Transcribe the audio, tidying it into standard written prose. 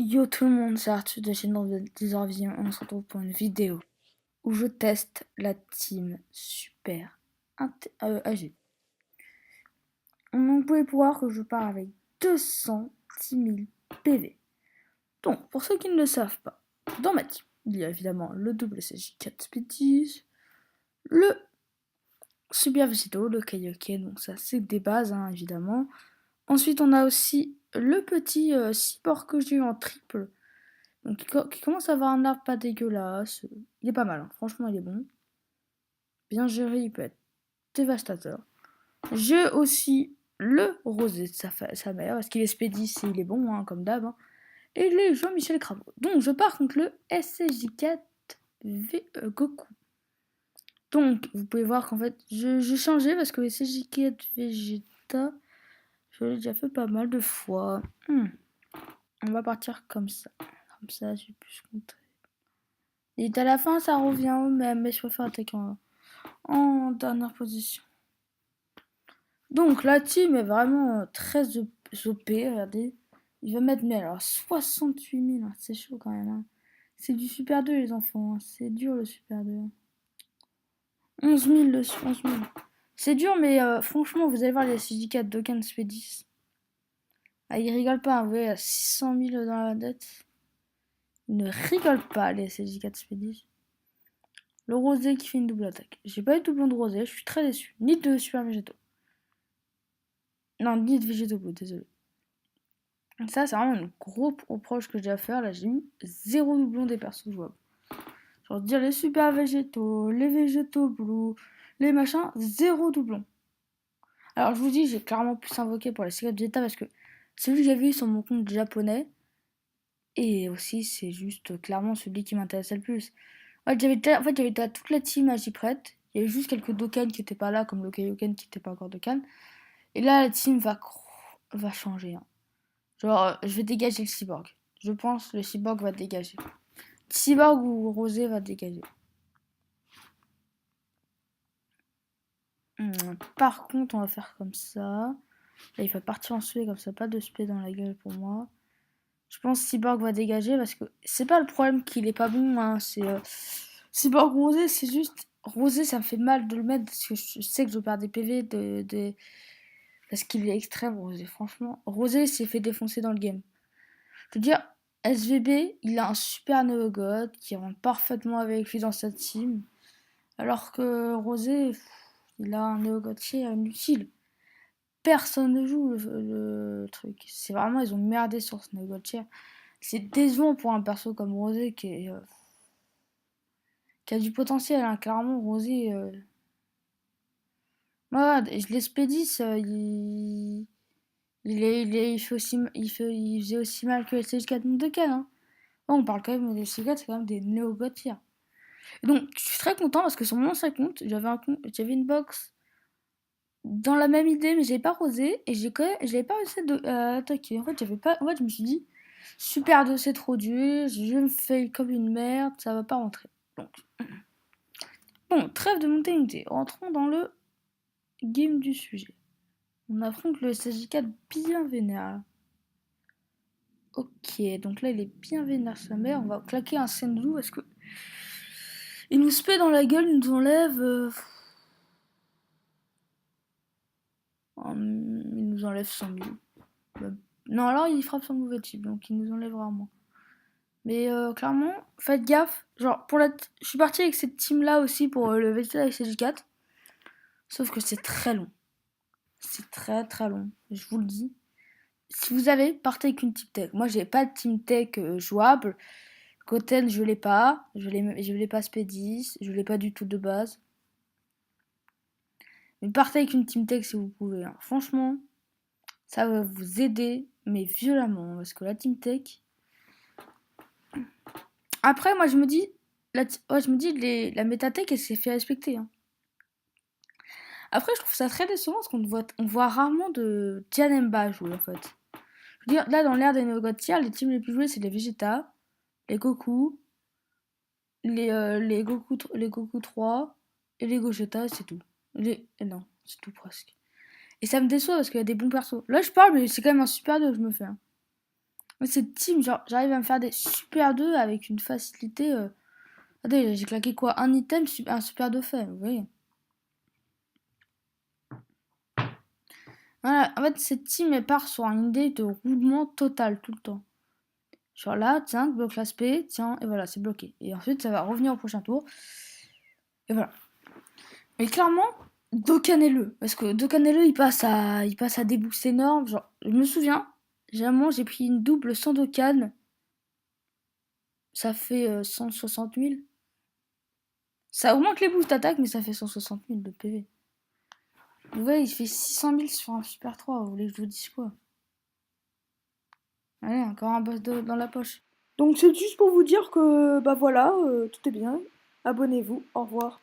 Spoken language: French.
Yo tout le monde, c'est Arthur de chez Vision. On se retrouve pour une vidéo où je teste la team super AG. Donc vous pouvez voir que je pars avec 210 000 PV. Donc pour ceux qui ne le savent pas, dans ma team, il y a évidemment le WSJ4 Speedies, le Super Vegito, le Kaioken, donc ça c'est des bases évidemment. Ensuite on a aussi le petit cyborg que j'ai eu en triple. Donc qui commence à avoir un arbre pas dégueulasse. Il est pas mal, franchement il est bon. Bien géré, il peut être dévastateur. J'ai aussi le rosé de sa mère, parce qu'il est spédis et il est bon, comme d'hab. Et les Jean-Michel Craveau. Donc je pars contre le SCJ4 Goku. Donc vous pouvez voir qu'en fait j'ai changé parce que le SCJ4 Vegeta, je l'ai déjà fait pas mal de fois. On va partir comme ça. Comme ça, j'ai plus compter. Et à la fin, ça revient au même, mais je préfère attaquer en dernière position. Donc la team est vraiment très OP, regardez. Il va mettre, mais alors 68 000, c'est chaud quand même. C'est du Super 2 les enfants, c'est dur le Super 2. 11 000 le 11 000. C'est dur, mais franchement, vous allez voir les CJ4 Dokkan Spedis. Ah, ils rigolent pas, vous voyez, 600 000 dans la dette. Ils ne rigolent pas, les CJ4 Spedis. Le rosé qui fait une double attaque. J'ai pas eu de doublon de rosé, je suis très déçu. Ni de super végétaux. Non, ni de végétaux bleu, désolé. Ça, c'est vraiment un gros reproche que j'ai à faire. Là, j'ai eu 0 doublon des persos jouables. Genre dire les super végétaux, les végétaux bleus, les machins, 0 doublon. Alors, je vous dis, j'ai clairement plus invoqué pour les secrets de Vegeta parce que celui que j'avais eu sur mon compte japonais. Et aussi, c'est juste clairement celui qui m'intéressait le plus. J'avais toute la team Agi prête. Il y avait juste quelques Dokkan qui n'étaient pas là, comme le Kaioken qui n'était pas encore Dokkan. Et là, la team va changer. Genre, je vais dégager le cyborg. Je pense que le cyborg va dégager. Cyborg ou Rosé va dégager. Par contre, on va faire comme ça. Là, il va partir en sué, comme ça, pas de spé dans la gueule pour moi. Je pense que Cyborg va dégager parce que c'est pas le problème qu'il est pas bon. C'est Cyborg Rosé, c'est juste Rosé, ça me fait mal de le mettre parce que je sais que je perds des PV parce qu'il est extrême Rosé. Franchement, Rosé s'est fait défoncer dans le game. Je veux dire, SVB, il a un super Neogod qui rentre parfaitement avec lui dans sa team. Alors que Rosé, il a un Neogod qui est inutile. Personne ne joue le truc. C'est vraiment, ils ont merdé sur ce Neogod. C'est décevant pour un perso comme Rosé qui a du potentiel. Clairement, Rosé. Voilà, je l'Espédis, il faisait aussi mal que le CJ4 Montecan. On parle quand même des CJ4, c'est quand même des néo-gotiers. Donc, je suis très content parce que sur mon ancien compte, j'avais une box dans la même idée, mais j'avais pas Rosé et je l'avais pas réussi à attaquer. En fait, je me suis dit, Super 2, c'est trop dur, je me fais comme une merde, ça va pas rentrer. Donc, bon, trêve de monter. Rentrons dans le game du sujet. On affronte le SJ4 bien vénère. Ok, donc là il est bien vénère sa mère. On va claquer un Senzu parce que il nous spé dans la gueule, il nous enlève. Il nous enlève 100 000. Non, alors il frappe son mauvais type, donc il nous enlève rarement. Mais clairement, faites gaffe. Genre, je suis parti avec cette team là aussi pour le Vegeta avec SJ4. Sauf que c'est très long. C'est très très long, je vous le dis. Si vous avez, partez avec une team tech. Moi, j'ai pas de team tech jouable. Goten, je l'ai pas. Je l'ai pas Spédis. Je l'ai pas du tout de base. Mais partez avec une team tech si vous pouvez. Franchement, ça va vous aider, mais violemment. Parce que la team tech. Après, moi, je me dis. La métatech, elle s'est fait respecter. Après, je trouve ça très décevant parce on voit rarement de Janemba jouer en fait. Je veux dire, là, dans l'ère des Neo God Tier, les teams les plus joués, c'est les Vegeta, les Goku, les Goku 3 et les Gogeta, c'est tout. Non, c'est tout presque. Et ça me déçoit parce qu'il y a des bons persos. Là, je parle, mais c'est quand même un super 2 que je me fais. Moi, cette team, genre, j'arrive à me faire des super 2 avec une facilité. Attendez, j'ai claqué quoi? Un item, un super 2 fait, vous voyez. Voilà, en fait, cette team, elle part sur une idée de roulement total tout le temps. Genre là, tiens, bloque l'aspect, tiens, et voilà, c'est bloqué. Et ensuite, ça va revenir au prochain tour. Et voilà. Mais clairement, Dokkan-le. Parce que Dokkan-le, il passe à des boosts énormes. Genre, je me souviens, j'ai pris une double sans Dokkan. Ça fait 160 000. Ça augmente les boosts d'attaque, mais ça fait 160 000 de PV. Vous voyez, il fait 600 000 sur un Super 3. Vous voulez que je vous dise quoi? Allez, encore un boss dans la poche. Donc c'est juste pour vous dire que bah voilà, tout est bien. Abonnez-vous. Au revoir.